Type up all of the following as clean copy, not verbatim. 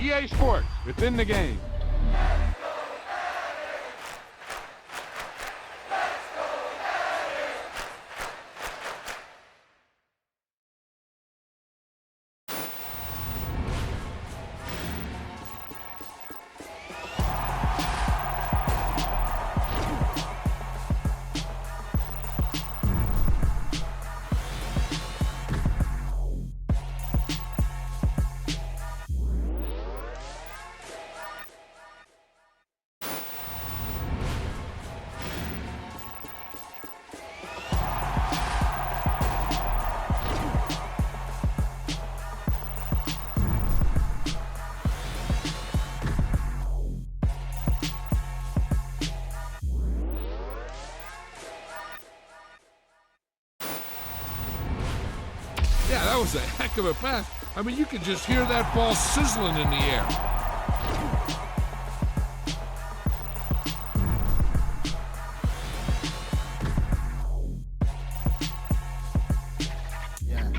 EA Sports, within the game. Yeah, that was a heck of a pass. I mean, you could just hear that ball sizzling in the air. Yeah.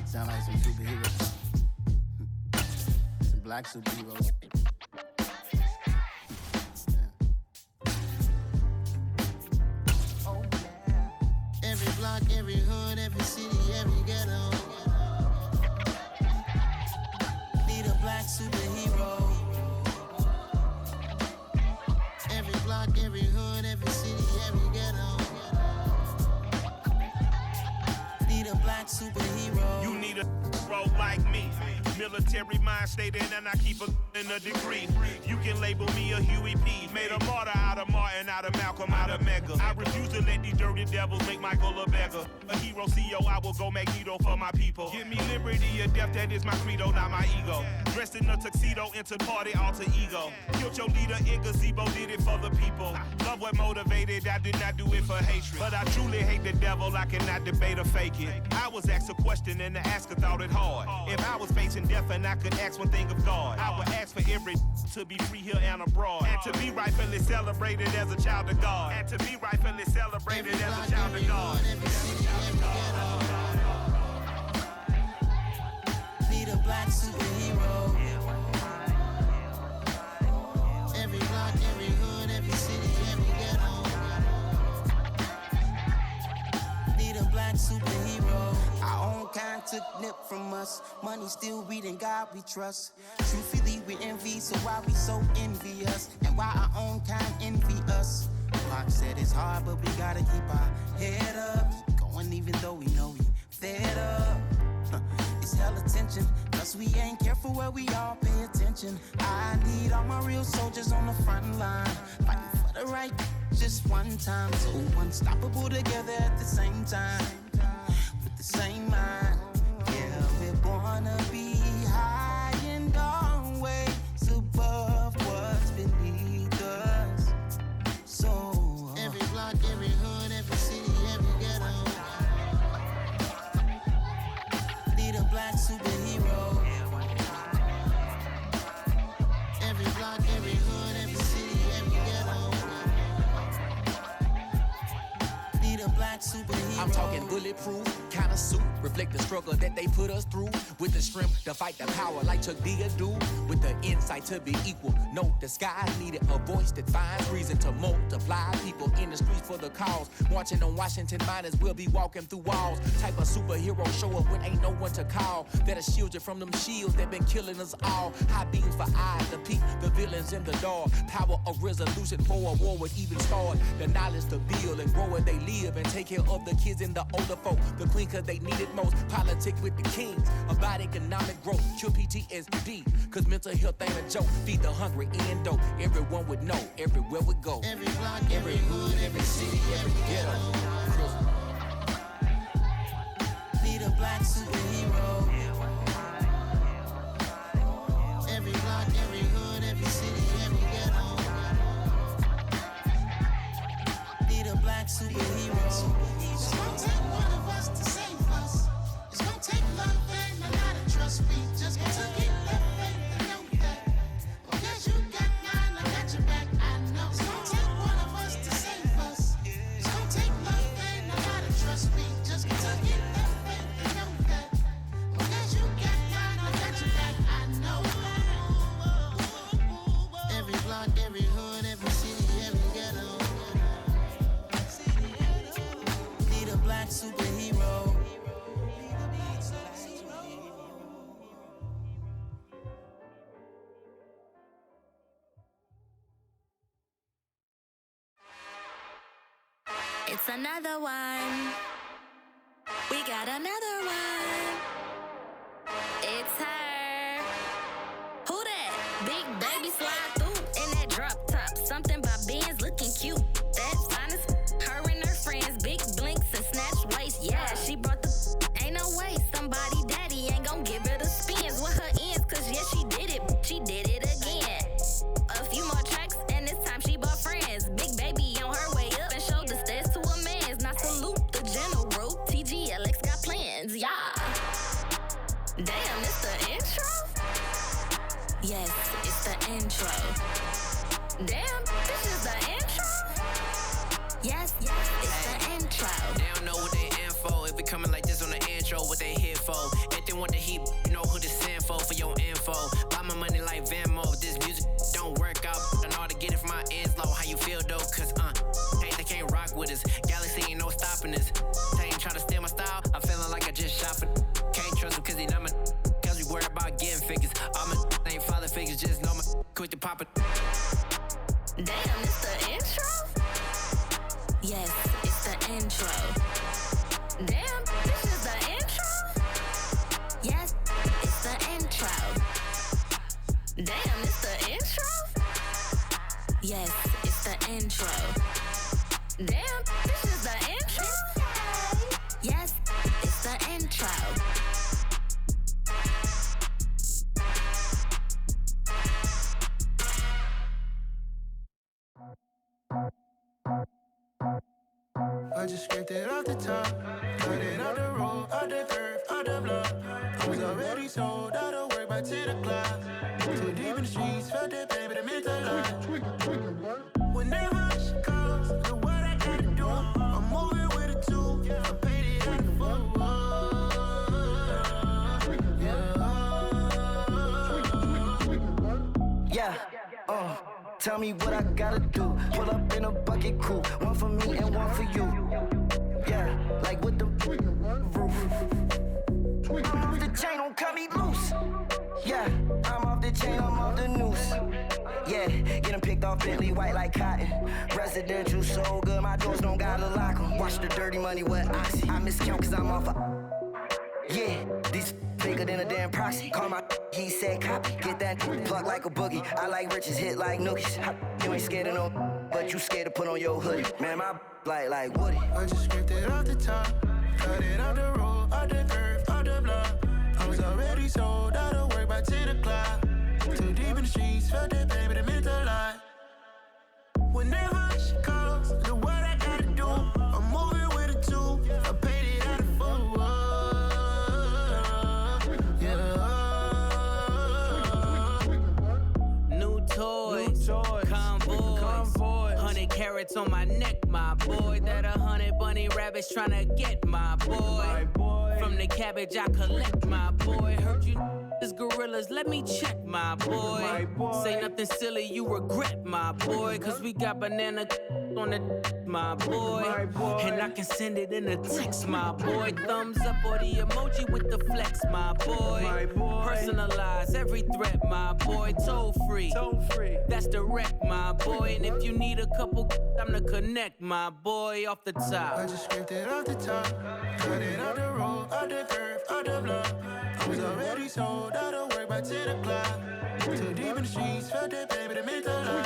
Sound like some superheroes. Some black superheroes. Every block, every hood, every city, every ghetto. Need a black superhero. Every block, every hood, every city, every ghetto. Need a black superhero. You need a bro like me. Military mind stated, and I keep a degree. You can label me a Huey P. Made a martyr out of Martin, out of Malcolm, out of Mega. I refuse to let these dirty devils make Michael a beggar. A hero CEO, I will go Magneto for my people. Give me liberty or death, that is my credo, not my ego. Dressed in a tuxedo, into party, alter ego. Killed your leader in gazebo, did it for the people. Love what motivated, I did not do it for hatred. But I truly hate the devil, I cannot debate or fake it. I was asked a question and the asker thought it hard. If I was facing death and I could ask one thing of God, I would ask for every to be free here and abroad, and to be rightfully celebrated as a child of God, and to be rightfully celebrated as a child of God. Need a black superhero. Every block, every hood, every city, every ghetto. Need a black superhero. Our own kind took nip from us. Money still reading God we trust. Truthfully we envy, so why we so envious? And why our own kind envy us? Pac said it's hard, but we gotta keep our head up. Keep going even though we know we fed up. It's hella tension, cause we ain't careful where we all pay attention. I need all my real soldiers on the front line, fighting for the right just one time. So unstoppable together at the same time, with the same mind. Yeah, we're born to be high and always above what's beneath us. So every block, every hood, every city, every ghetto. Need a black superhero. Every block, every hood, every city, every ghetto. Need a black superhero. I'm talking bulletproof, kind of suit, reflect the struggle that they put us through. With the strength to fight the power like Chuck D do. With the insight to be equal, no disguise needed. A voice that finds reason to multiply. People in the streets for the cause. Marching on Washington, might as well be walking through walls. Type of superhero show up when ain't no one to call. That'll shield you from them shields that been killing us all. High beams for eyes to peek the villains in the dark. Power of resolution for a war would even start. The knowledge to build and grow where they live and take care of the kids and the older folk. The queen cause they need it most. Politics with the kings. About economic growth. Cure PTSD. Cause mental health ain't a joke. Feed the hungry and dope. Everyone would know. Everywhere we go. Every block, every hood, every city, every ghetto. Need a black superhero. Every block, every hood, every city, every ghetto. Need a black superhero. It's gonna take one of us to save us. It's gonna take love and a lot of trust. We just got to keep that faith and know that. Because you got mine, I got your back, I know. It's gonna take one of us to save us. It's another one. We got another one. It's her. Who that? Big baby slide through in that drop top. Something by Benz looking cute. That's finest. Her and her friends, big blinks and snatch waist. Yeah, she brought the. Ain't no way somebody daddy ain't gon' give her the spins with her ends. Cause yeah, she did it. She did it again. A few more tracks and this time she bought friends. Big baby on her way up and showed the stairs to a man's. Now salute the general. TGLX got plans, yeah. Damn, it's the intro? Yes, it's the intro. Damn, this is the intro? Yes, it's the intro. They don't know what they info. If we coming like this on the intro, what they here for? If they want the heat, you know who to send for your info. Buy my money like Venmo. This music don't work out. I know how to get it from my ends low. How you feel though? Cause hey, they can't rock with us. Galaxy ain't no stopping us. They ain't trying to steal my style. I'm feeling like I just shopping. Can't trust them cause they not my. Cause we worried about getting figures. All my ain't father figures. Just know my quick to pop it. Damn, it's the intro? Yes, it's the intro. Damn, this is the intro? Yes, it's the intro. Damn, it's the intro? Yes, it's the intro. Damn, this is the intro? Yes, it's the intro. I just scraped it off the top, cut it out the road, out the curve, out the block. I was already sold, out of work by 10 o'clock. Too deep in the streets, felt that baby, the mental line. Whenever she calls, the what I gotta do, I'm moving with a two, I paid it out the full. Yeah, tell me what I gotta do. Pull up in a bucket coupe, one for me and one for you. Yeah, like with the roof. I'm off the chain, don't cut me loose. Yeah, I'm off the chain, I'm off the noose. Yeah, getting picked off Bentley white like cotton. Residential so good, my doors don't gotta lock 'em. Watch the dirty money with Oxy. I miscount cause I'm off a. Yeah, these bigger than a damn proxy. Call my he said copy. Get that plug like a boogie. I like riches, hit like nookies. You ain't scared of no, but you scared to put on your hoodie. Man, my like Woody. I just scraped it off the top, cut it out the road, out the curve, out the block. I was already sold, out of work by 10 o'clock. Too deep in the streets, felt that baby, the mental line. Whenever she calls, the what I gotta do, I'm moving with a two, I paid it out of full. New toys, convoy, 100 carats on my neck, my boy. That 100 bunny rabbits tryna get my boy. From the cabbage I collect, my boy. Heard you is gorillas, let me check, my boy. Say nothing silly, you regret, my boy. Cause we got banana on the my boy. And I can send it in a text, my boy. Thumbs up or the emoji with the flex, my boy. Personalize every threat, my boy. Toll free, that's direct, my boy. And if you need a couple, I'm the connect, my boy. Off the top, I just scraped it off the top, cut it out the road, out the curve, out the block. I was already sold, out of work by 10 o'clock. Too deep in the streets, felt that baby, the mental line.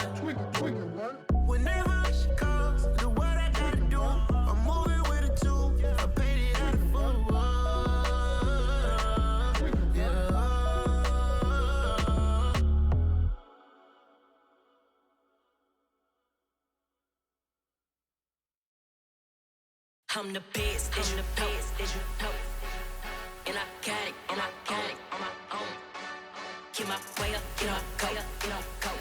Whenever she calls, the what I gotta do, I'm moving with a two, I paid it out of full. I'm the best, I'm the best, as you know. And I got it, and I got it on my own. Get my way up, get my go, get my go.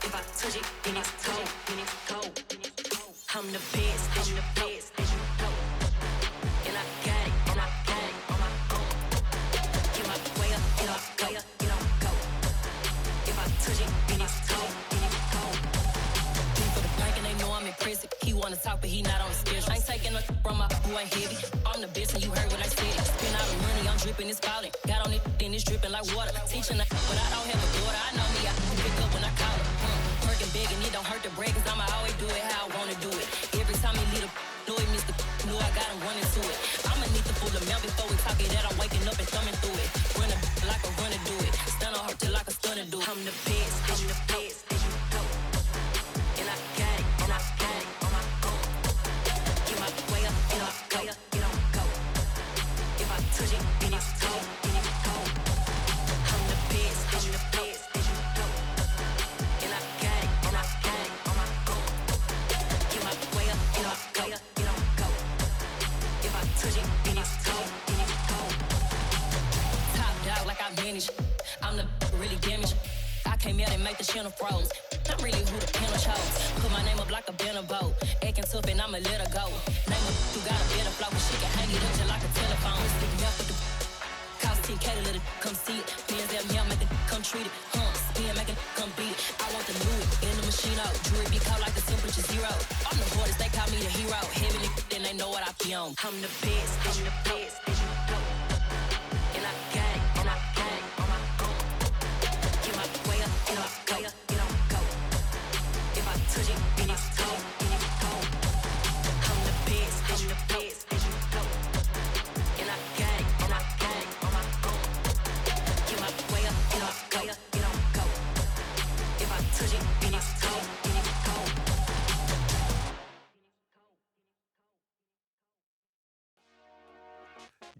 If I touch it, then it's cold, then it's cold. I'm the best, I'm the best, as you know. And I got it, and I got it on my own. Get my way up, get my go, get my go. If I touch it, then it's cold, then it's cold. For the blank and they know I'm in prison. He wanna talk, but he not on the schedule. I ain't taking no from my who ain't heavy. I'm the best and you heard what I said. Spend all the money, I'm dripping, it's falling. Got on it, then it's dripping like water. Teaching but I don't have a daughter. I know me, I can pick up when I call her. Working big and it don't hurt to break, cause I'ma always do it how I wanna do it. Every time he leave the I'm the really damaged. I came out and make the channel froze. I'm really who the panel chose. Put my name up like a banner boat. Acting tough and I'ma let her go. Name her who got a better flow. She can hang it up just like a telephone. Stick me up with the cost 10K to let it come see it. Bands down here, make it come treat it. Spin, make it come beat it. I want the new in the machine out. Jewelry be caught like the temperature 0. I'm the hardest, they call me the hero. Heavenly, then they know what I be on. I'm the best, I'm the best, and you know. And I got it, and I got it on my own. Get my way up, and I go, and I go. If I touch it, then it's cold, then it's cold. I'm the best, I'm the best, and you know. And I got it, and I got it on my own. Get my way up, and I go, and I go. If I touch it, then it's cold, then it's cold.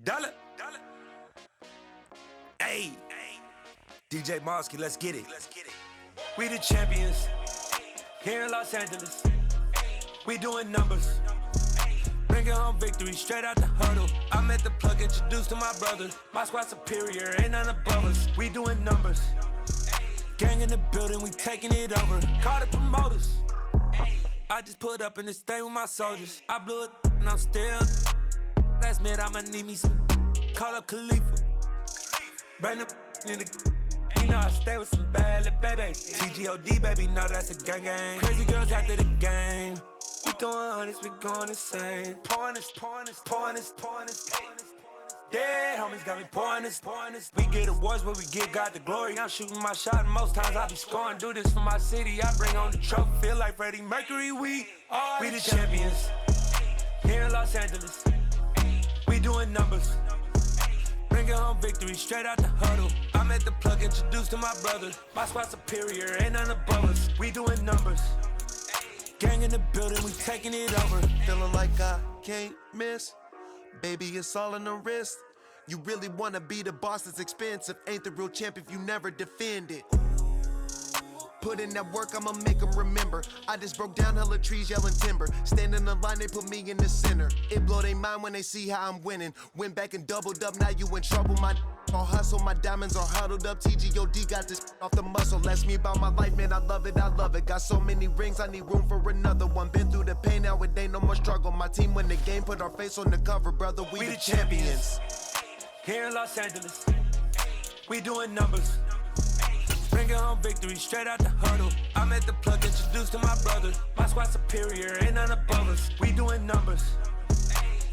Dollar. Hey, DJ Mosky, let's get it. We the champions here in Los Angeles. We doing numbers. Bringing home victory straight out the huddle. I'm at the plug, introduced to my brothers. My squad superior, ain't none above us. We doing numbers. Gang in the building, we taking it over. Call the promoters. I just put up in this thing with my soldiers. I blew it and I'm still. Last minute, I'ma need me some. Call up Khalifa. Bring the in the. You know I stay with some bad little baby. TGOD, baby, know that's a gang gang. Crazy girls after the game. We doing honest, we going insane. Pouring this. Dead homies got me pouring this. We get awards, but we give God the glory. I'm shooting my shot, and most times I be scoring. Do this for my city, I bring on the trophy. Feel like Freddie Mercury, we the champions here in Los Angeles. We doing numbers. Bringing home victory straight out the huddle. I'm at the plug, introduced to my brothers. My squad superior, ain't none above us. We doing numbers. Gang in the building, we taking it over. Feeling like I can't miss. Baby, it's all in the wrist. You really wanna be the boss, it's expensive. Ain't the real champ if you never defend it. Put in that work, I'ma make them remember. I just broke down hella trees, yelling timber. Standing in the line, they put me in the center. It blow their mind when they see how I'm winning. Went back and doubled up, now you in trouble. My all hustle, my diamonds are huddled up. TGOD got this off the muscle. Ask me about my life, man, I love it. Got so many rings, I need room for another one. Been through the pain, now it ain't no more struggle. My team win the game, put our face on the cover, brother. We the champions. Here in Los Angeles, we doing numbers. Bringing home victory straight out the huddle. I'm at the plug, introduced to my brothers. My squad superior, ain't none above us. We doing numbers.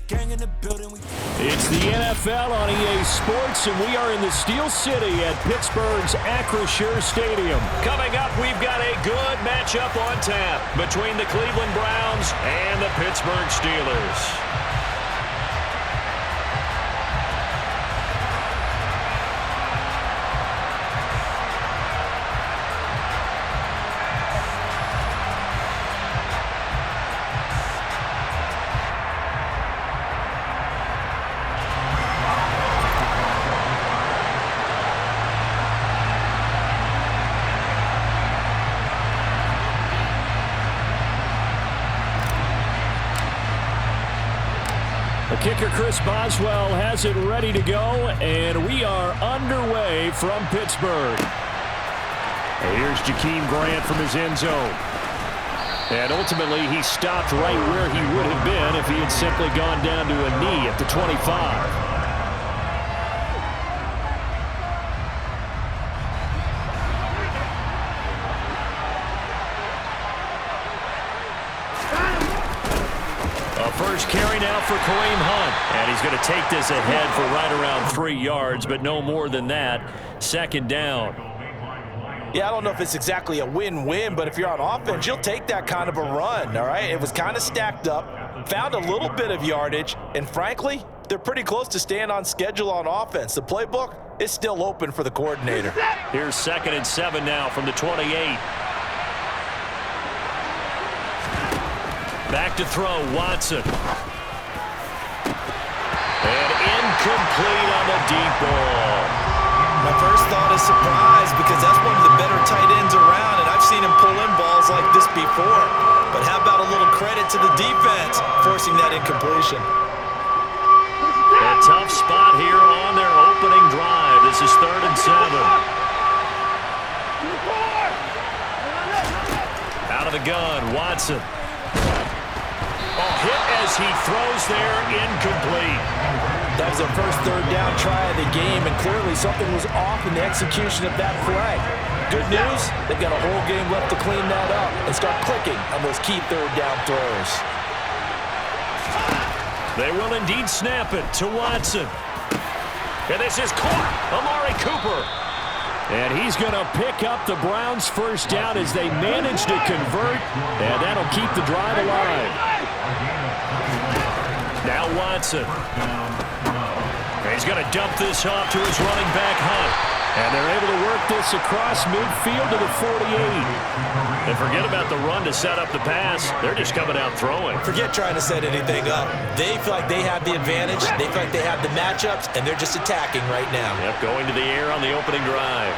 Gang in the building. It's the NFL on EA Sports, and we are in the Steel City at Pittsburgh's Acrisure Stadium. Coming up, we've got a good matchup on tap between the Cleveland Browns and the Pittsburgh Steelers. Kicker Chris Boswell has it ready to go, and we are underway from Pittsburgh. Here's Jakeem Grant from his end zone. And ultimately, he stopped right where he would have been if he had simply gone down to a knee at the 25. First carry now for Kareem Hunt. And he's going to take this ahead for right around 3 yards, but no more than that. Second down. Yeah, I don't know if it's exactly a win-win, but if you're on offense, you'll take that kind of a run, all right? It was kind of stacked up, found a little bit of yardage, and frankly, they're pretty close to staying on schedule on offense. The playbook is still open for the coordinator. Here's 2nd and 7 now from the 28. Back to throw, Watson. And incomplete on the deep ball. My first thought is surprise because that's one of the better tight ends around, and I've seen him pull in balls like this before. But how about a little credit to the defense forcing that incompletion? And a tough spot here on their opening drive. This is 3rd and 7. Out of the gun, Watson. Hit as he throws there, incomplete. That was the first 3rd down try of the game, and clearly something was off in the execution of that play. Good news, they've got a whole game left to clean that up and start clicking on those key 3rd down throws. They will indeed snap it to Watson. And this is caught. Amari Cooper. And he's going to pick up the Browns' first down as they manage to convert, and that'll keep the drive alive. Now Watson. He's going to dump this off to his running back, Hunt. And they're able to work this across midfield to the 48. And forget about the run to set up the pass. They're just coming out throwing. Forget trying to set anything up. They feel like they have the advantage. They feel like they have the matchups, and they're just attacking right now. Yep, going to the air on the opening drive.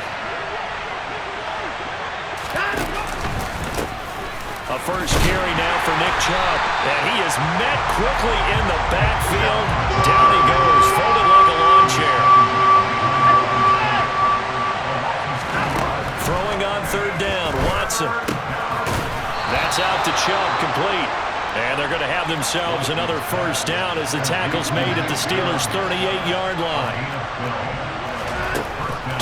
A first carry now for Nick Chubb. And he is met quickly in the backfield. Down he goes, folded like a lawn chair. Throwing on 3rd down, Watson. That's out to Chubb, complete. And they're going to have themselves another first down as the tackle's made at the Steelers' 38-yard line.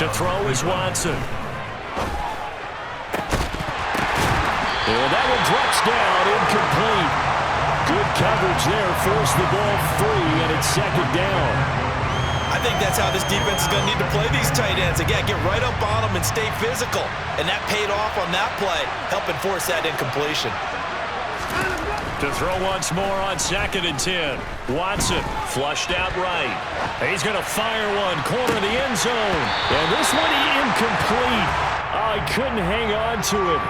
To throw is Watson. And that one drops down, incomplete. Good coverage there, forced the ball free, and it's 2nd down. I think that's how this defense is going to need to play these tight ends. Again, get right up on them and stay physical. And that paid off on that play, helping force that incompletion. To throw once more on 2nd and 10. Watson flushed out right. He's going to fire one, corner of the end zone. And this one incomplete. Oh, he couldn't hang on to it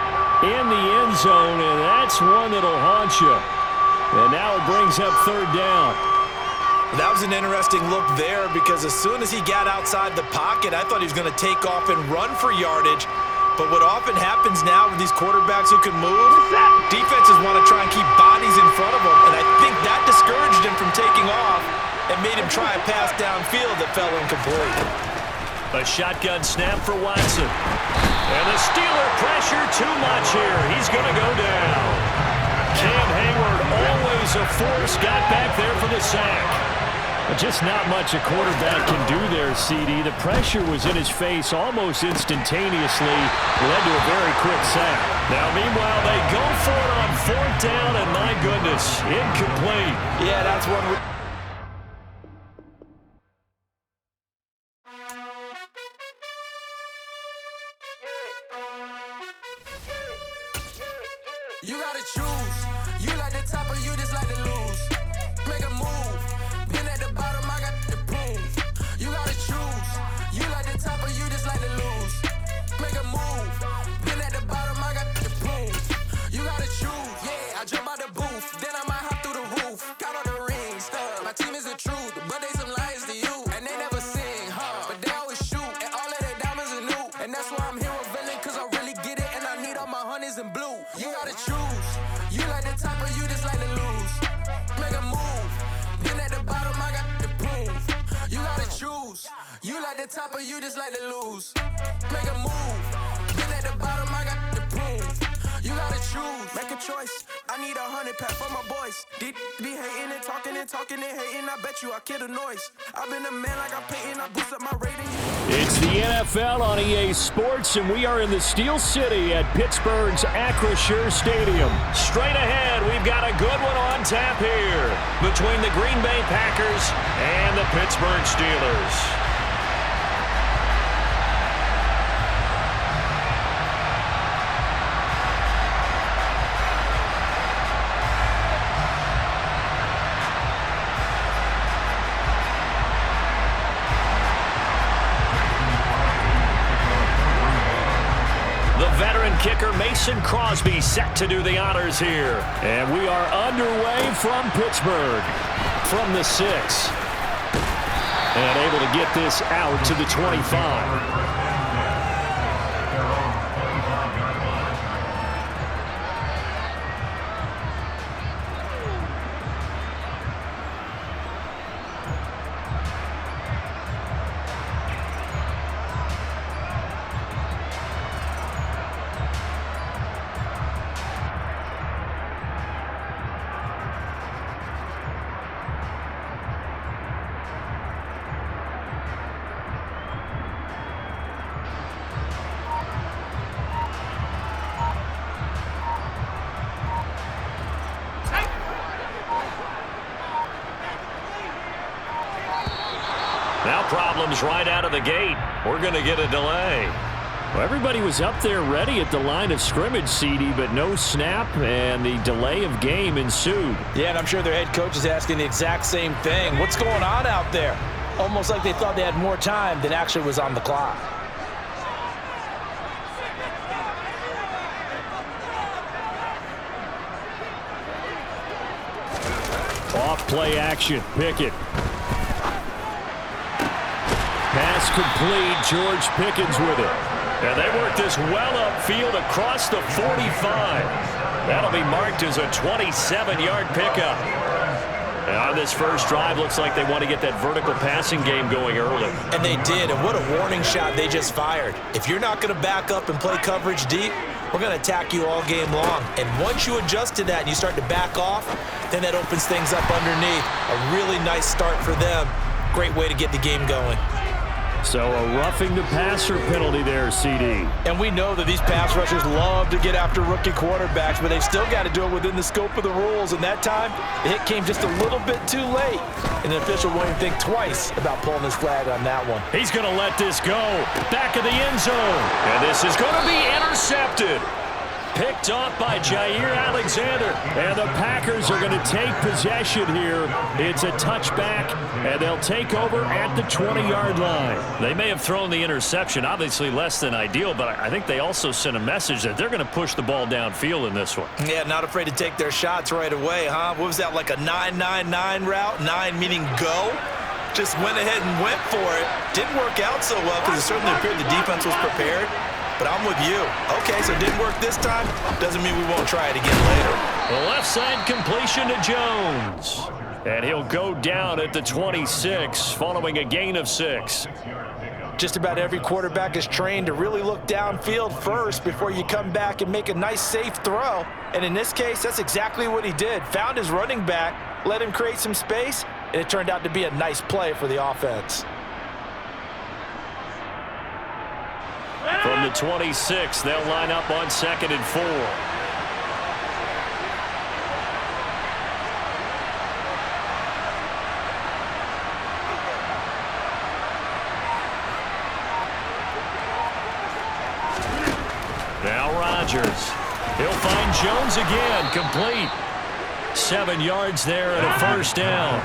in the end zone, and that's one that'll haunt you. And now it brings up 3rd down. That was an interesting look there because as soon as he got outside the pocket, I thought he was going to take off and run for yardage. But what often happens now with these quarterbacks who can move, defenses want to try and keep bodies in front of them, and I think that discouraged him from taking off and made him try a pass downfield that fell incomplete. A shotgun snap for Watson. And the Steeler pressure too much here. He's going to go down. Cam Hayward, always a force, got back there for the sack. But just not much a quarterback can do there, CD. The pressure was in his face almost instantaneously. Led to a very quick sack. Now, meanwhile, they go for it on 4th down, and my goodness, incomplete. Yeah, that's one. You gotta choose. You like the top or you just like to lose. Make a move. Been at the bottom, I got the proof. You gotta choose. You like the top or you just like to lose. Make a move. Been at the bottom, I got the proof. You gotta choose. Yeah, I jump out the booth. Then I might hop through the roof. Count all the rings. My team is the truth, but they some liars to you. And they never sing, but they always shoot. And all of their diamonds are new. And that's why I'm here revealing, cause I really get it. And I need all my honeys in blue. You gotta choose. You like the top or you just like to lose. Make a move. Been at the bottom, I got the proof. You gotta choose. You like the top or you just like to lose. Make a move. Been at the bottom, I got the proof. You gotta choose. Make a choice. I need 100 pack for my boys. Be hating and talking and talking and hating. I bet you I kill the noise. I've been a man like I'm Peyton. I boost up my rating. It's the NFL on EA Sports, and we are in the Steel City at Pittsburgh's Acrisure Stadium. Straight ahead, we've got a good one on tap here between the Green Bay Packers and the Pittsburgh Steelers. Kicker Mason Crosby set to do the honors here. And we are underway from Pittsburgh, from the 6. And able to get this out to the 25. comes right out of the gate. We're going to get a delay. Well, everybody was up there ready at the line of scrimmage, CD, but no snap, and the delay of game ensued. Yeah, and I'm sure their head coach is asking the exact same thing. What's going on out there? Almost like they thought they had more time than actually was on the clock. Off play action. Pickett. Pass complete. George Pickens with it. And they work this well upfield across the 45. That'll be marked as a 27-yard pickup. And on this first drive, looks like they want to get that vertical passing game going early. And they did, and what a warning shot they just fired. If you're not going to back up and play coverage deep, we're going to attack you all game long. And once you adjust to that and you start to back off, then that opens things up underneath. A really nice start for them. Great way to get the game going. So a roughing the passer penalty there, CD. And we know that these pass rushers love to get after rookie quarterbacks, but they've still got to do it within the scope of the rules. And that time, the hit came just a little bit too late. And the official won't even think twice about pulling his flag on that one. He's going to let this go. Back of the end zone. And this is going to be intercepted. Picked off by Jair Alexander. And the Packers are going to take possession here. It's a touchback, and they'll take over at the 20-yard line. They may have thrown the interception, obviously less than ideal, but I think they also sent a message that they're going to push the ball downfield in this one. Yeah, not afraid to take their shots right away, huh? What was that, like a 9-9-9 route? 9 meaning go? Just went ahead and went for it. Didn't work out so well because it certainly appeared the defense was prepared. But I'm with you. Okay, so it didn't work this time. Doesn't mean we won't try it again later. The left side completion to Jones. And he'll go down at the 26 following a gain of 6. Just about every quarterback is trained to really look downfield first before you come back and make a nice, safe throw. And in this case, that's exactly what he did. Found his running back, let him create some space, and it turned out to be a nice play for the offense. From the 26, they'll line up on 2nd and 4. Now Rodgers. He'll find Jones again, complete. 7 yards there and a first down.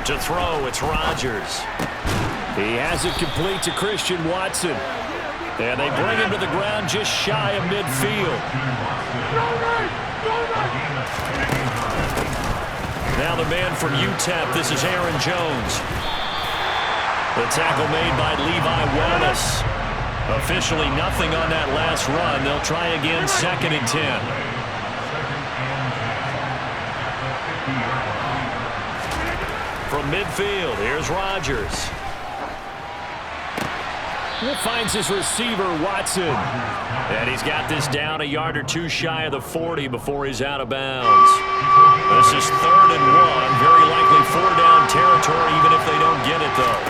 To throw, it's Rodgers. He has it complete to Christian Watson. And they bring him to the ground just shy of midfield. Now the man from UTEP, this is Aaron Jones. The tackle made by Levi Wallace. Officially nothing on that last run. They'll try again, 2nd and 10. From midfield, here's Rodgers. He finds his receiver, Watson. And he's got this down a yard or two shy of the 40 before he's out of bounds. This is 3rd and 1. Very likely 4-down territory, even if they don't get it, though.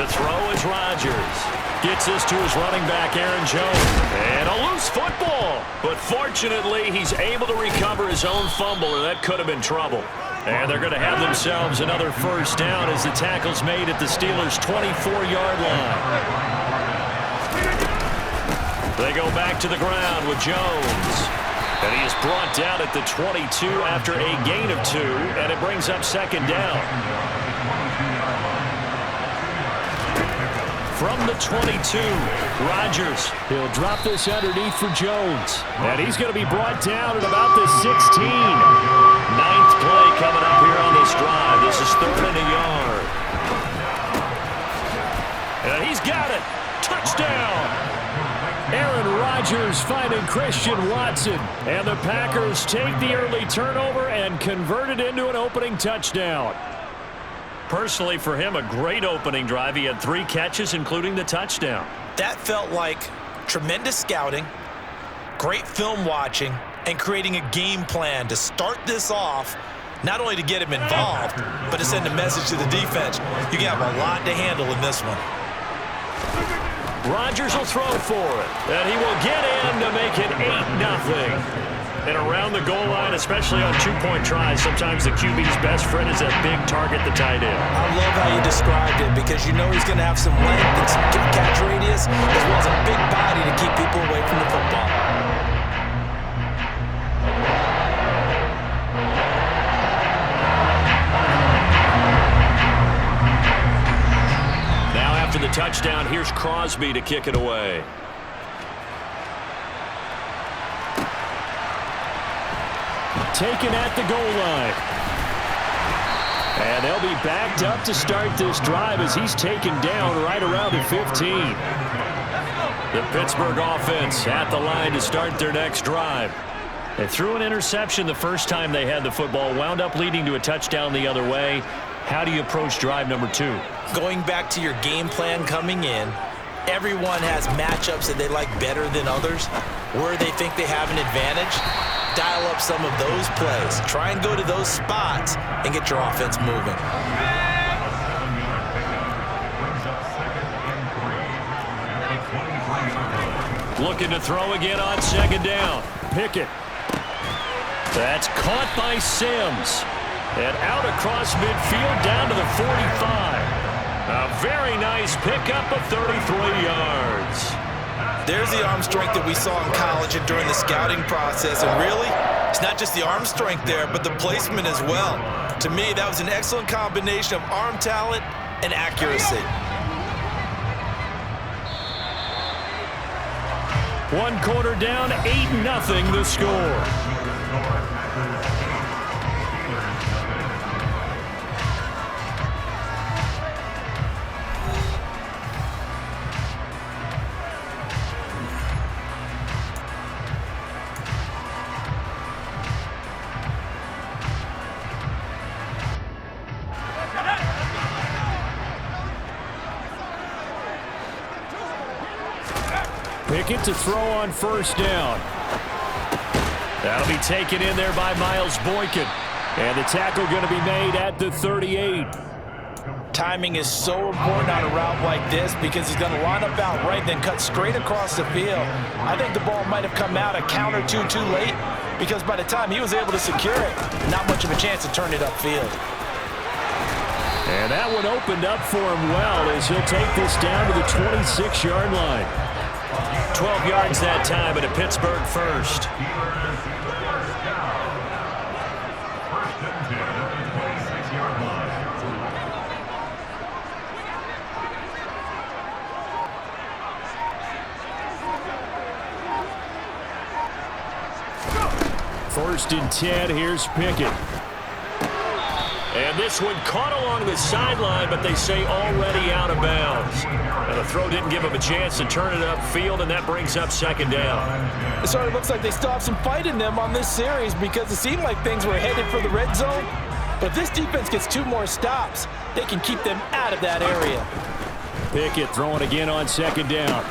To throw is Rodgers. Gets this to his running back, Aaron Jones. And a loose football. But fortunately, he's able to recover his own fumble, or that could have been trouble. And they're going to have themselves another first down as the tackle's made at the Steelers' 24-yard line. They go back to the ground with Jones. And he is brought down at the 22 after a gain of 2, and it brings up 2nd down. From the 22, Rodgers. He'll drop this underneath for Jones. And he's going to be brought down at about the 16. 9th play coming up here on this drive. This is 3rd and a yard. And he's got it. Touchdown. Aaron Rodgers finding Christian Watson. And the Packers take the early turnover and convert it into an opening touchdown. Personally, for him, a great opening drive. He had 3 catches, including the touchdown. That felt like tremendous scouting, great film watching, and creating a game plan to start this off, not only to get him involved, but to send a message to the defense. You got a lot to handle in this one. Rodgers will throw for it, and he will get in to make it 8-0. And around the goal line, especially on two-point tries, sometimes the QB's best friend is that big target, the tight end. I love how you described it because you know he's going to have some length and some catch radius as well as a big body to keep people away from the football. Now after the touchdown, here's Crosby to kick it away. Taken at the goal line. And they'll be backed up to start this drive as he's taken down right around the 15. The Pittsburgh offense at the line to start their next drive. They threw an interception the first time they had the football, wound up leading to a touchdown the other way. How do you approach drive number 2? Going back to your game plan coming in, everyone has matchups that they like better than others, where they think they have an advantage. Dial up some of those plays. Try and go to those spots and get your offense moving. Looking to throw again on second down. Pickett. That's caught by Sims. And out across midfield down to the 45. A very nice pickup of 33 yards. There's the arm strength that we saw in college and during the scouting process. And really, it's not just the arm strength there, but the placement as well. To me, that was an excellent combination of arm talent and accuracy. One quarter down, 8-0 the score. Pickett to throw on first down. That'll be taken in there by Miles Boykin. And the tackle going to be made at the 38. Timing is so important on a route like this because he's going to line up out right, then cut straight across the field. I think the ball might have come out a count or two too late because by the time he was able to secure it, not much of a chance to turn it upfield. And that one opened up for him well as he'll take this down to the 26-yard line. 12 yards that time, and a Pittsburgh first. First and 10, here's Pickett. And this one caught along the sideline, but they say already out of bounds. And the throw didn't give him a chance to turn it upfield, and that brings up second down. It sort of looks like they still have some fight in them on this series because it seemed like things were headed for the red zone. But if this defense gets 2 more stops, they can keep them out of that area. Pickett throwing again on second down.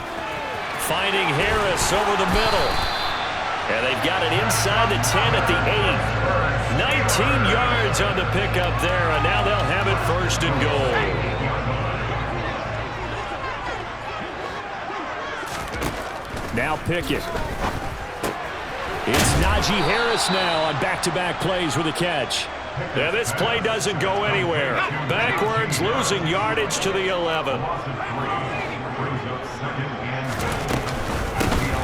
Finding Harris over the middle. And they've got it inside the 10 at the 8. 19 yards on the pickup there, and now they'll have it first and goal. Now Pickett. It's Najee Harris now on back-to-back plays with a catch. Now this play doesn't go anywhere. Backwards, losing yardage to the 11.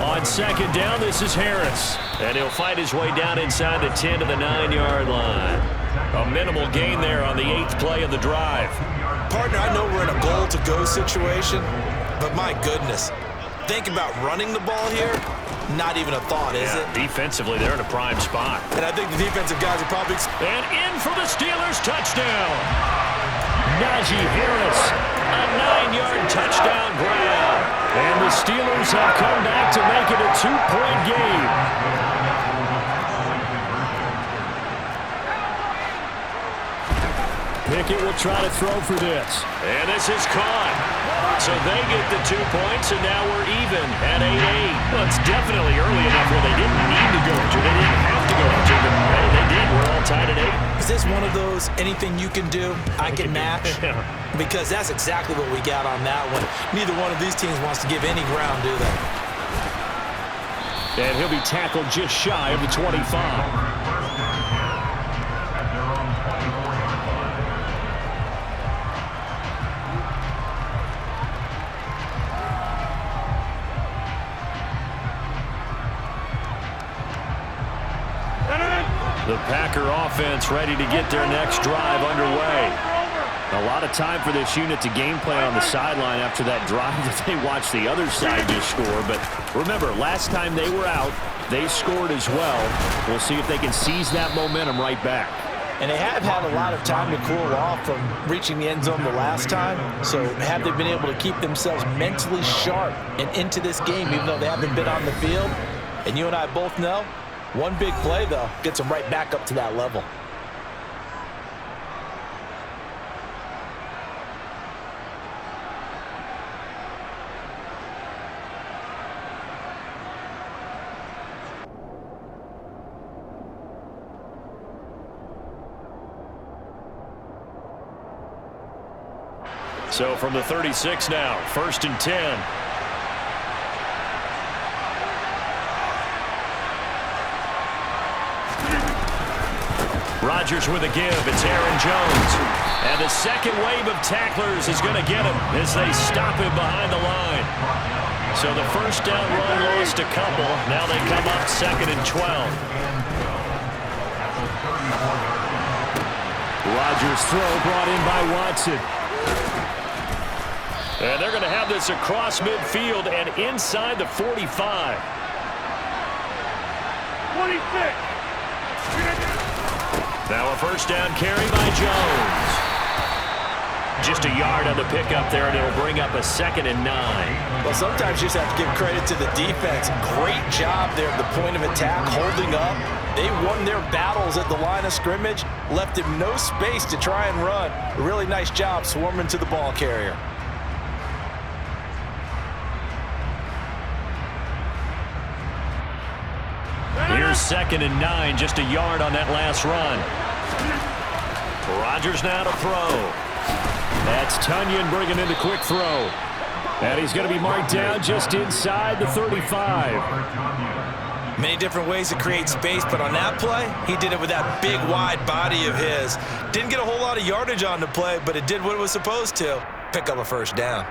On second down, this is Harris. And he'll fight his way down inside the 10 to the 9-yard line. A minimal gain there on the 8th play of the drive. Partner, I know we're in a goal-to-go situation, but my goodness. Think about running the ball here. Not even a thought, is it? Defensively, they're in a prime spot. And I think the defensive guys are probably... And in for the Steelers touchdown. Najee Harris, a 9-yard touchdown grab. And the Steelers have come back to make it a 2-point game. Pickett will try to throw for this. And this is caught. So they get the 2 points, and now we're even at 8-8. Well, it's definitely early enough where they didn't need to go to. They didn't have to go to, but they did. We're all tied at 8. Is this it's one of those anything you can do, I can match, because that's exactly what we got on that one. Neither one of these teams wants to give any ground, do they? And he'll be tackled just shy of the 25. The Packer offense ready to get their next drive underway. A lot of time for this unit to game plan on the sideline after that drive that they watched the other side just score. But remember, last time they were out, they scored as well. We'll see if they can seize that momentum right back. And they have had a lot of time to cool off from reaching the end zone the last time. So have they been able to keep themselves mentally sharp and into this game, even though they haven't been on the field? And you and I both know, one big play, though, gets them right back up to that level. So from the 36 now, 1st and 10. Rodgers with a give. It's Aaron Jones. And the second wave of tacklers is going to get him as they stop him behind the line. So the first down run lost a couple. Now they come up 2nd and 12. Rodgers' throw brought in by Watson. And they're going to have this across midfield and inside the 45. 26. Now a first down carry by Jones. Just a yard on the pickup there, and it'll bring up a 2nd and 9. Well, sometimes you just have to give credit to the defense. Great job there at the point of attack, holding up. They won their battles at the line of scrimmage, left him no space to try and run. A really nice job swarming to the ball carrier. Here's 2nd and 9, just a yard on that last run. Rodgers now to throw. That's Tunyon bringing in the quick throw. And he's going to be marked down just inside the 35. Many different ways to create space, but on that play, he did it with that big, wide body of his. Didn't get a whole lot of yardage on the play, but it did what it was supposed to. Pick up a first down.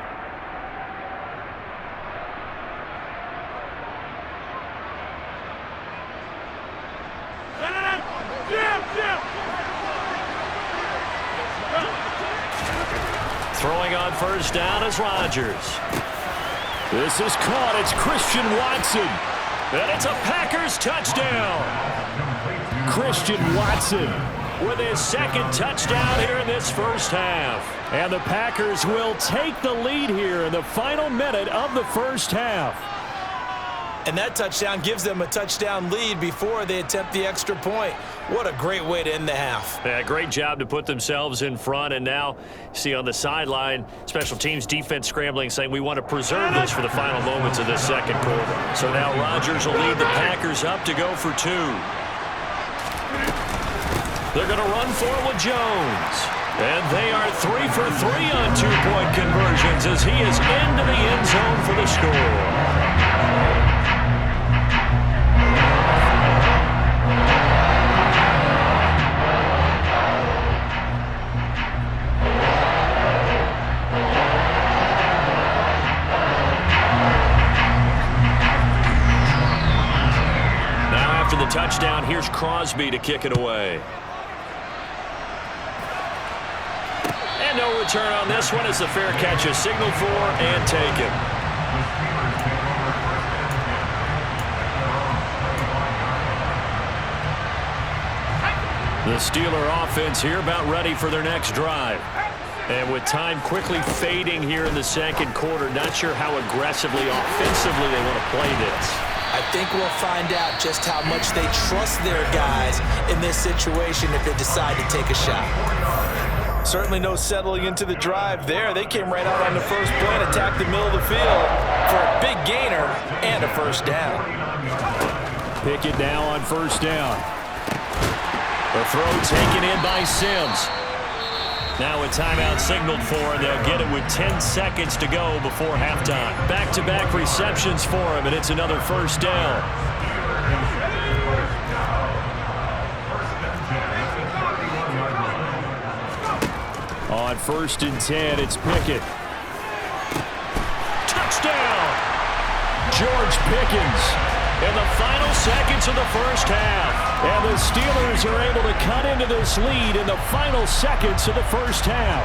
Throwing on first down is Rodgers. This is caught. It's Christian Watson. And it's a Packers touchdown. Christian Watson with his 2nd touchdown here in this first half. And the Packers will take the lead here in the final minute of the first half. And that touchdown gives them a touchdown lead before they attempt the extra point. What a great way to end the half. Yeah, great job to put themselves in front. And now, see on the sideline, special teams defense scrambling, saying we want to preserve this for the final moments of this second quarter. So now Rodgers will lead the Packers up to go for 2. They're going to run for it with Jones. And they are 3 for 3 on 2-point conversions as he is into the end zone for the score. The touchdown, here's Crosby to kick it away. And no return on this one as the fair catch is signaled for and taken. The Steeler offense here about ready for their next drive. And with time quickly fading here in the second quarter, not sure how aggressively, offensively they want to play this. I think we'll find out just how much they trust their guys in this situation if they decide to take a shot. Certainly no settling into the drive there. They came right out on the first play and attacked the middle of the field for a big gainer and a first down. Pickett now on first down. The throw taken in by Sims. Now a timeout signaled for, and they'll get it with 10 seconds to go before halftime. Back-to-back receptions for him, and it's another first down. On 1st and 10, it's Pickett. Touchdown! George Pickens in the final seconds of the first half. And the Steelers are able to cut into this lead in the final seconds of the first half.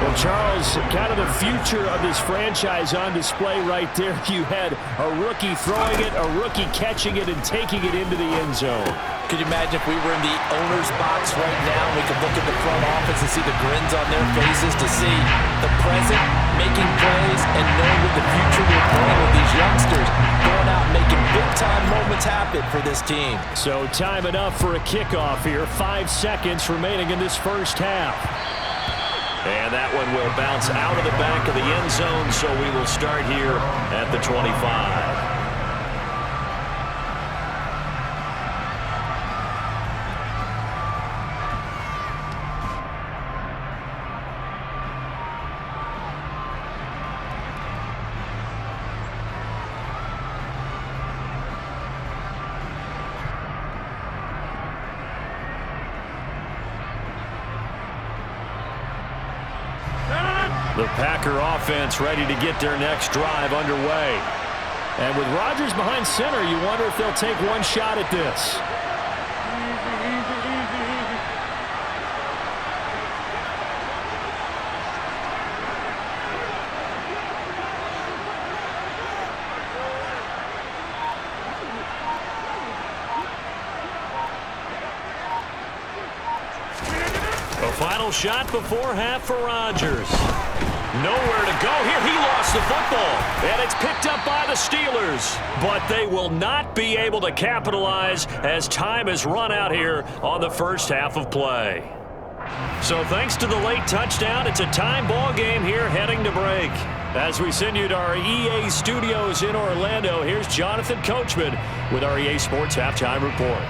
Well, Charles, kind of the future of this franchise on display right there. You had a rookie throwing it, a rookie catching it, and taking it into the end zone. Could you imagine if we were in the owner's box right now and we could look at the front office and see the grins on their faces to see the present making plays and knowing what the future will bring with these youngsters going out and making big-time moments happen for this team. So time enough for a kickoff here. 5 seconds remaining in this first half. And that one will bounce out of the back of the end zone, so we will start here at the 25. The Packer offense ready to get their next drive underway. And with Rodgers behind center, you wonder if they'll take one shot at this. A final shot before half for Rodgers. Nowhere to go here. He lost the football. And it's picked up by the Steelers. But they will not be able to capitalize as time has run out here on the first half of play. So thanks to the late touchdown, it's a time ball game here heading to break. As we send you to our EA studios in Orlando, here's Jonathan Coachman with our EA Sports Halftime Report.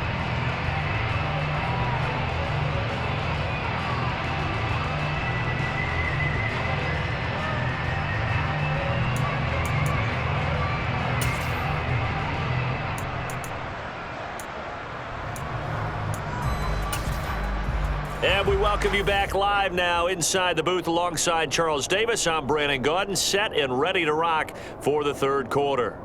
And we welcome you back live now inside the booth alongside Charles Davis. I'm Brandon Gaudin, set and ready to rock for the third quarter.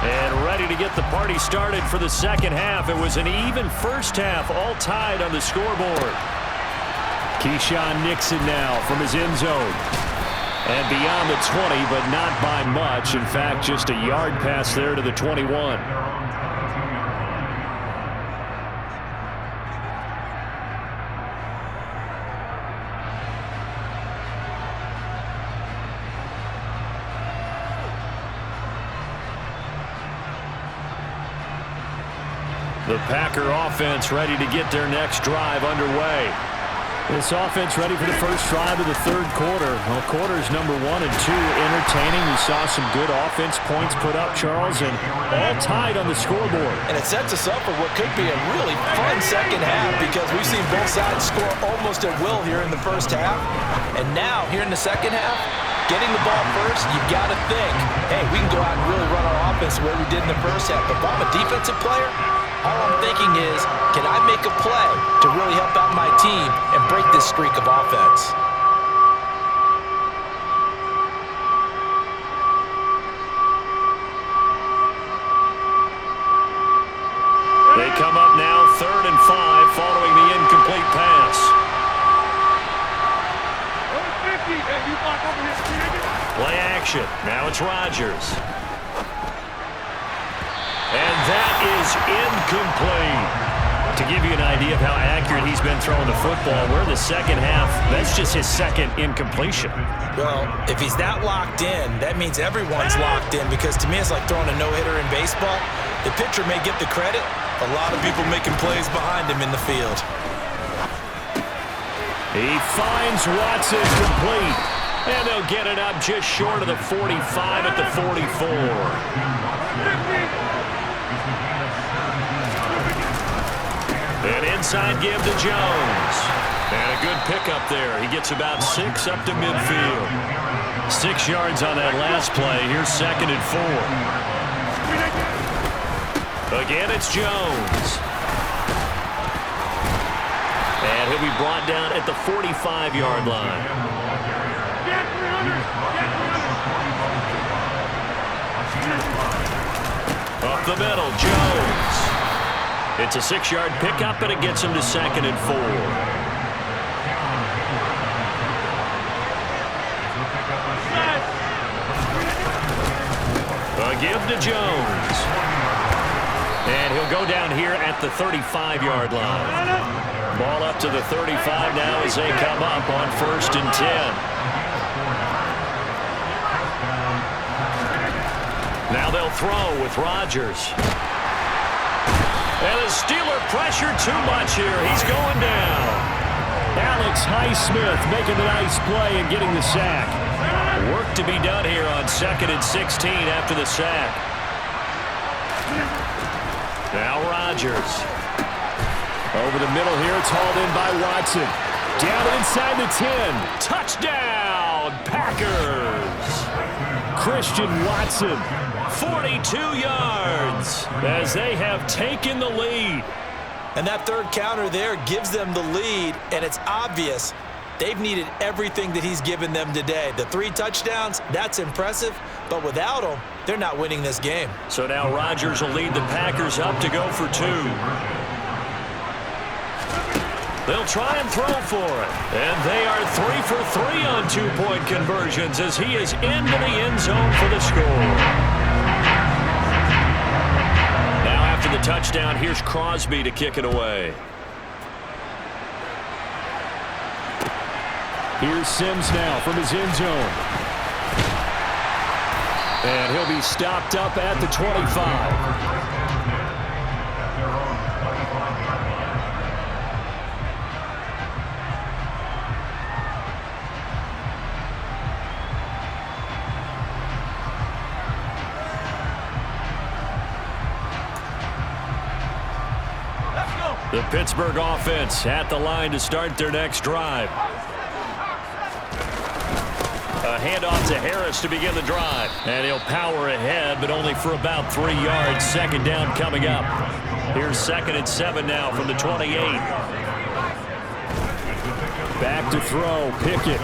And ready to get the party started for the second half. It was an even first half, all tied on the scoreboard. Keyshawn Nixon now from his end zone. And beyond the 20, but not by much. In fact, just a yard pass there to the 21. The Packer offense ready to get their next drive underway. This offense ready for the first drive of the third quarter. Well, quarters number 1 and 2 entertaining. We saw some good offense points put up, Charles, and all tied on the scoreboard. And it sets us up for what could be a really fun second half because we've seen both sides score almost at will here in the first half. And now, here in the second half, getting the ball first, you've got to think, hey, we can go out and really run our offense the way we did in the first half. But if I'm a defensive player, all I'm thinking is, can I make a play to really help out my team and break this streak of offense? They come up now 3rd and 5 following the incomplete pass. Play action. Now it's Rodgers. And that is incomplete. To give you an idea of how accurate he's been throwing the football, we're in the second half. That's just his second incompletion. Well, if he's that locked in, that means everyone's locked in because to me it's like throwing a no-hitter in baseball. The pitcher may get the credit. A lot of people making plays behind him in the field. He finds Watson complete. And they'll get it up just short of the 45 at the 44. An inside give to Jones. And a good pickup there. He gets about 6 up to midfield. 6 yards on that last play. Here's 2nd and 4. Again, it's Jones. And he'll be brought down at the 45-yard line. Up the middle, Jones. It's a 6-yard pickup, and it gets him to 2nd and 4. A give to Jones. And he'll go down here at the 35-yard line. Ball up to the 35 now as they come up on 1st and 10. Now they'll throw with Rodgers. And the Steeler pressure too much here. He's going down. Alex Highsmith making the nice play and getting the sack. Work to be done here on 2nd and 16 after the sack. Now Rodgers. Over the middle here, it's hauled in by Watson. Down inside the 10. Touchdown, Packers. Christian Watson, 42 yards as they have taken the lead. And that third counter there gives them the lead, and it's obvious they've needed everything that he's given them today. The 3 touchdowns, that's impressive, but without him, they're not winning this game. So now Rodgers will lead the Packers up to go for 2. They'll try and throw for it. And they are 3 for 3 on 2-point conversions as he is into the end zone for the score. Now after the touchdown, here's Crosby to kick it away. Here's Sims now from his end zone. And he'll be stopped up at the 25. The Pittsburgh offense at the line to start their next drive. A handoff to Harris to begin the drive. And he'll power ahead, but only for about 3 yards. 2nd down coming up. Here's 2nd and 7 now from the 28. Back to throw, Pickett.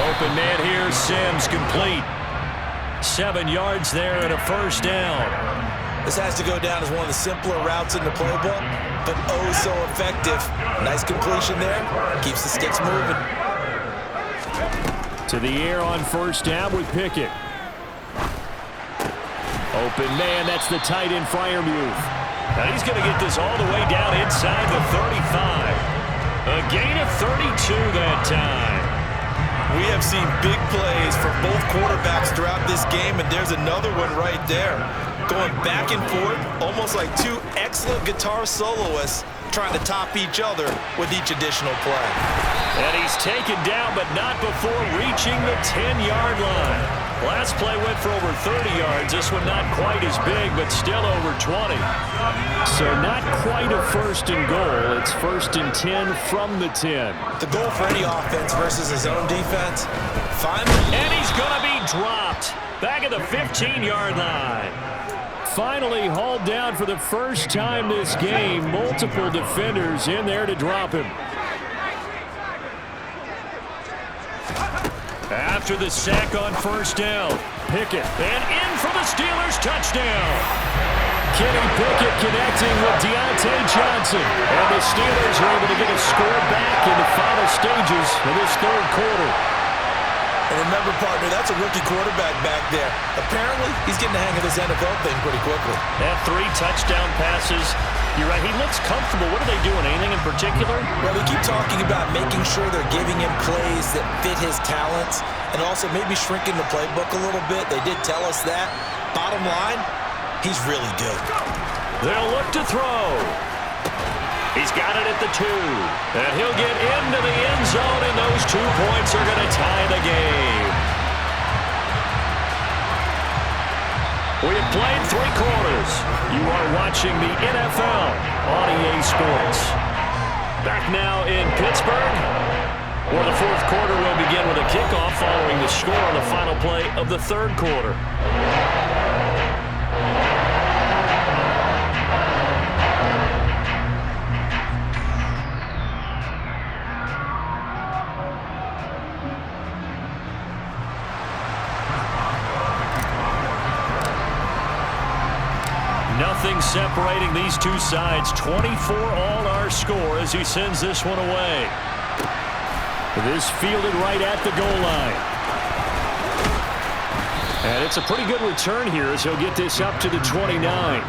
Open man here, Sims complete. 7 yards there and a 1st down. This has to go down as one of the simpler routes in the playbook, but oh so effective. Nice completion there. Keeps the sticks moving. To the air on 1st down with Pickett. Open man, that's the tight end Freiermuth. Now he's going to get this all the way down inside the 35. A gain of 32 that time. We have seen big plays from both quarterbacks throughout this game, and there's another one right there. Going back and forth, almost like 2 excellent guitar soloists trying to top each other with each additional play. And he's taken down, but not before reaching the 10-yard line. Last play went for over 30 yards. This one not quite as big, but still over 20. So not quite a 1st and goal. It's 1st and 10 from the 10. The goal for any offense versus his own defense. And he's going to be dropped. Back at the 15-yard line. Finally hauled down for the first time this game. Multiple defenders in there to drop him. After the sack on 1st down, Pickett. And in for the Steelers touchdown. Kenny Pickett connecting with Deontay Johnson. And the Steelers are able to get a score back in the final stages of this 3rd quarter. And remember, partner, that's a rookie quarterback back there. Apparently, he's getting the hang of this NFL thing pretty quickly. That 3 touchdown passes. You're right, he looks comfortable. What are they doing? Anything in particular? Well, they keep talking about making sure they're giving him plays that fit his talents and also maybe shrinking the playbook a little bit. They did tell us that. Bottom line, he's really good. They'll look to throw. He's got it at the 2. And he'll get into the end zone, and those 2 points are going to tie the game. We have played 3 quarters. You are watching the NFL on EA Sports. Back now in Pittsburgh, where the 4th quarter will begin with a kickoff following the score on the final play of the 3rd quarter. Nothing separating these two sides. 24 all our score as he sends this one away. This fielded right at the goal line. And it's a pretty good return here as he'll get this up to the 29.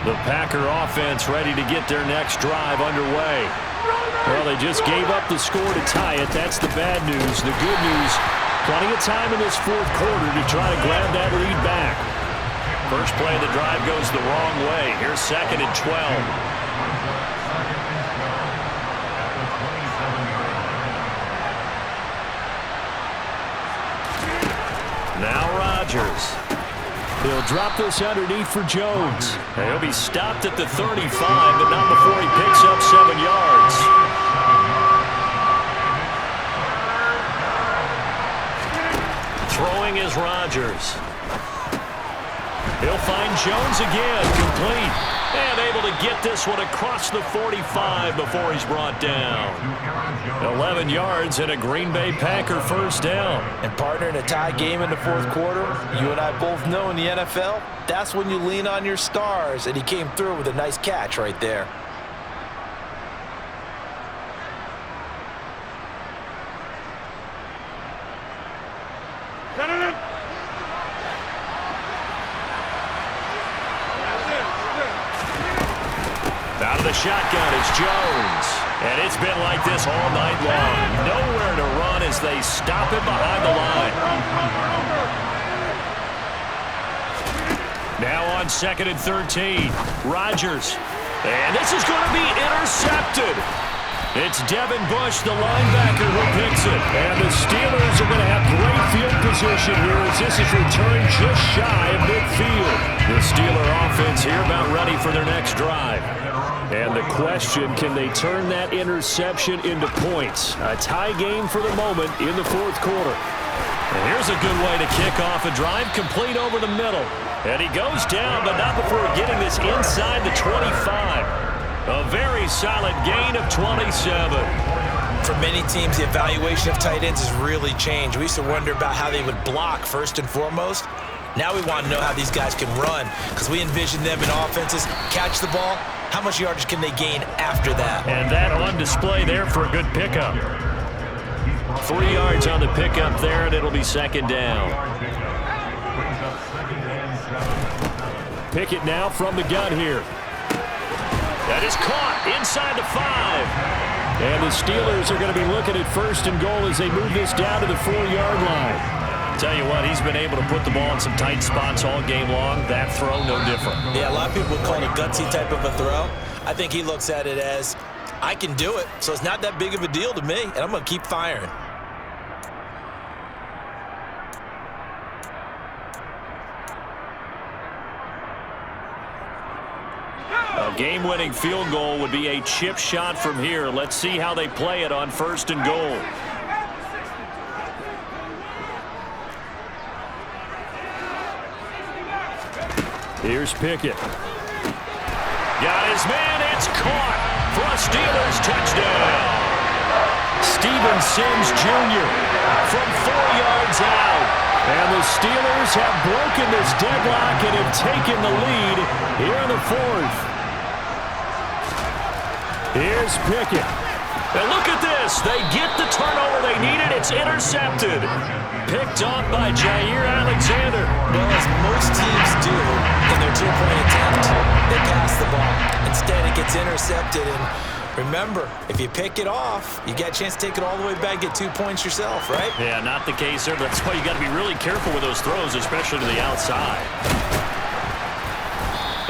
The Packer offense ready to get their next drive underway. Well, they just gave up the score to tie it. That's the bad news. The good news, plenty of time in this 4th quarter to try to grab that lead back. First play of the drive goes the wrong way. Here's 2nd and 12. Now Rodgers. He'll drop this underneath for Jones. And he'll be stopped at the 35, but not before he picks up 7 yards. Throwing is Rodgers. He'll find Jones again, complete. And able to get this one across the 45 before he's brought down. 11 yards and a Green Bay Packer first down. And partner, in a tie game in the 4th quarter, you and I both know in the NFL, that's when you lean on your stars. And he came through with a nice catch right there. Out of the shotgun is Jones. And it's been like this all night long. Nowhere to run as they stop him behind the line. Now on 2nd and 13. Rodgers. And this is going to be intercepted. It's Devin Bush, the linebacker, who picks it. And the Steelers are going to have great field position here as this is returned just shy of midfield. The Steeler offense here about ready for their next drive. And the question, can they turn that interception into points? A tie game for the moment in the 4th quarter. And here's a good way to kick off a drive, complete over the middle. And he goes down, but not before getting this inside the 25. A very solid gain of 27. For many teams, the evaluation of tight ends has really changed. We used to wonder about how they would block first and foremost. Now we want to know how these guys can run, because we envision them in offenses catch the ball. How much yardage can they gain after that? And that on display there for a good pickup. 3 yards on the pickup there, and it'll be 2nd down. Pickett now from the gun here. That is caught inside the 5. And the Steelers are going to be looking at 1st and goal as they move this down to the 4-yard line. Tell you what, he's been able to put the ball in some tight spots all game long. That throw, no different. Yeah, a lot of people would call it a gutsy type of a throw. I think he looks at it as, I can do it, so it's not that big of a deal to me, and I'm going to keep firing. A game-winning field goal would be a chip shot from here. Let's see how they play it on 1st and goal. Here's Pickett. Got his man. It's caught for a Steelers touchdown. Steven Sims Jr. from 4 yards out. And the Steelers have broken this deadlock and have taken the lead here in the 4th. Here's Pickett. And look at this. They get the turnover they needed. It's intercepted. Picked off by Jair Alexander. Well, as most teams do in their two-point attempt, they pass the ball. Instead, it gets intercepted. And remember, if you pick it off, you get a chance to take it all the way back, get 2 points yourself, right? Yeah, not the case there. That's why you got to be really careful with those throws, especially to the outside.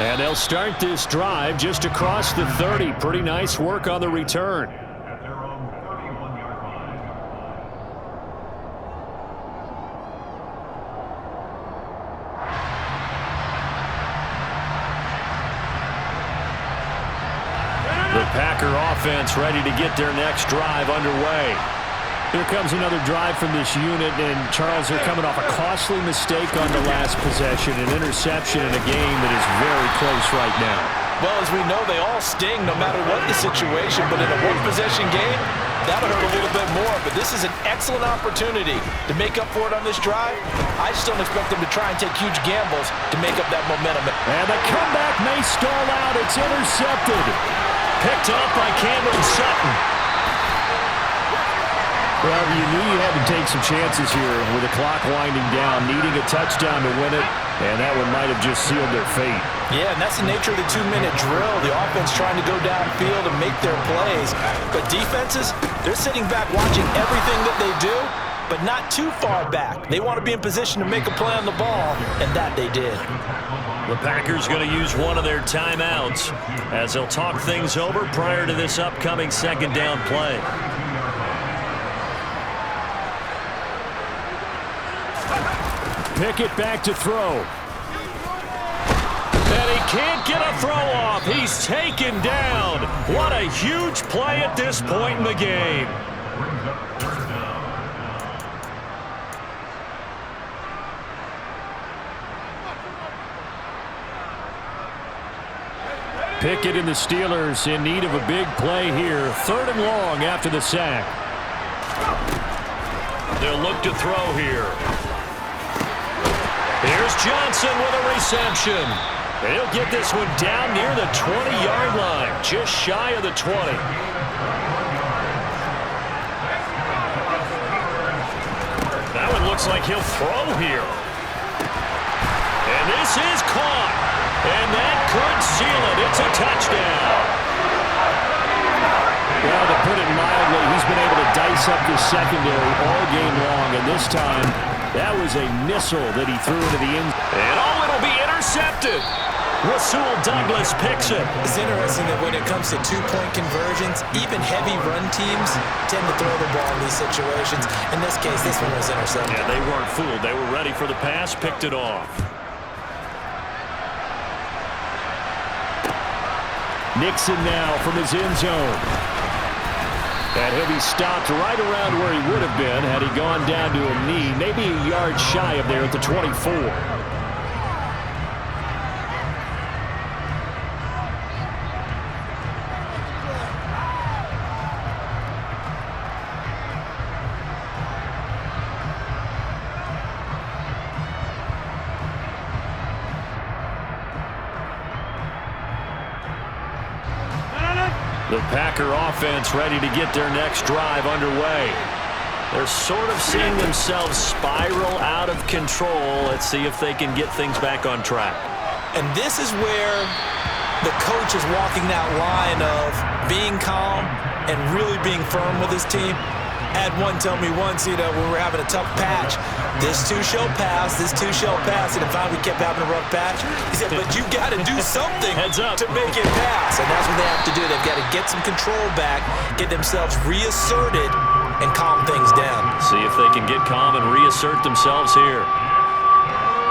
And they'll start this drive just across the 30. Pretty nice work on the return. The Packer offense ready to get their next drive underway. Here comes another drive from this unit, and Charles, they're coming off a costly mistake on the last possession, an interception in a game that is very close right now. Well, as we know, they all sting no matter what the situation, but in a one-possession game, that'll hurt a little bit more. But this is an excellent opportunity to make up for it on this drive. I just don't expect them to try and take huge gambles to make up that momentum. And the comeback may stall out. It's intercepted. Picked up by Cameron Sutton. Well, you knew you had to take some chances here with the clock winding down, needing a touchdown to win it, and that one might have just sealed their fate. Yeah, and that's the nature of the 2-minute drill. The offense trying to go downfield and make their plays. But defenses, they're sitting back watching everything that they do, but not too far back. They want to be in position to make a play on the ball, and that they did. The Packers going to use one of their timeouts as they'll talk things over prior to this upcoming second down play. Pickett back to throw. And he can't get a throw off. He's taken down. What a huge play at this point in the game. Pickett and the Steelers in need of a big play here. 3rd and long after the sack. They'll look to throw here. Here's Johnson with a reception. He'll get this one down near the 20-yard line, just shy of the 20. That one looks like he'll throw here. And this is caught. And that could seal it. It's a touchdown. Well, to put it mildly, he's been able to dice up the secondary all game long, and this time that was a missile that he threw into the end. And it'll be intercepted. Rasul Douglas picks it. It's interesting that when it comes to two-point conversions, even heavy run teams tend to throw the ball in these situations. In this case, this one was intercepted. Yeah, they weren't fooled. They were ready for the pass, picked it off. Nixon now from his end zone. And he'll be stopped right around where he would have been had he gone down to a knee, maybe a yard shy of there at the 24. The Packer offense ready to get their next drive underway. They're sort of seeing themselves spiral out of control. Let's see if they can get things back on track. And this is where the coach is walking that line of being calm and really being firm with his team. I had one tell me once, when we were having a tough patch, this too shall pass, this too shall pass, and finally we kept having a rough patch. He said, but you got to do something to make it pass, and that's what they have to do. They've got to get some control back, get themselves reasserted, and calm things down. See if they can get calm and reassert themselves here.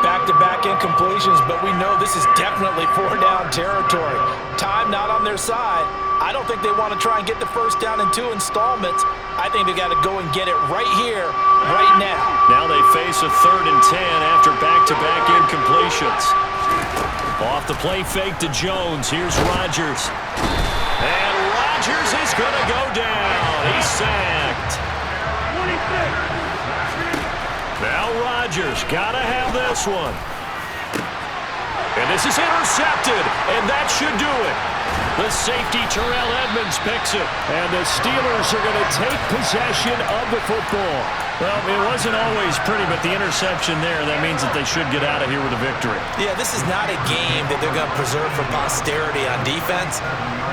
Back-to-back incompletions, but we know this is definitely 4-down territory. Time not on their side. I don't think they want to try and get the first down in 2 installments. I think they got to go and get it right here, right now. Now they face a 3rd and 10 after back-to-back incompletions. Off the play fake to Jones. Here's Rodgers. And Rodgers is going to go down. He's sacked. Now Rodgers got to have this one. And this is intercepted, and that should do it. The safety, Terrell Edmonds, picks it. And the Steelers are going to take possession of the football. Well, it wasn't always pretty, but the interception there, that means that they should get out of here with a victory. Yeah, this is not a game that they're going to preserve for posterity on defense,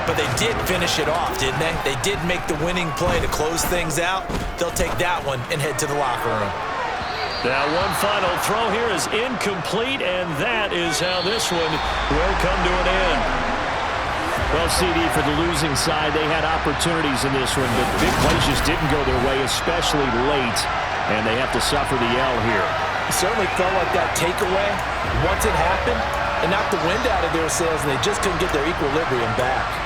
but they did finish it off, didn't they? They did make the winning play to close things out. They'll take that one and head to the locker room. Now one final throw here is incomplete, and that is how this one will come to an end. Well, CD, for the losing side, they had opportunities in this one, but big plays just didn't go their way, especially late, and they have to suffer the L here. It certainly felt like that takeaway, once it happened, it knocked the wind out of their sails, and they just couldn't get their equilibrium back.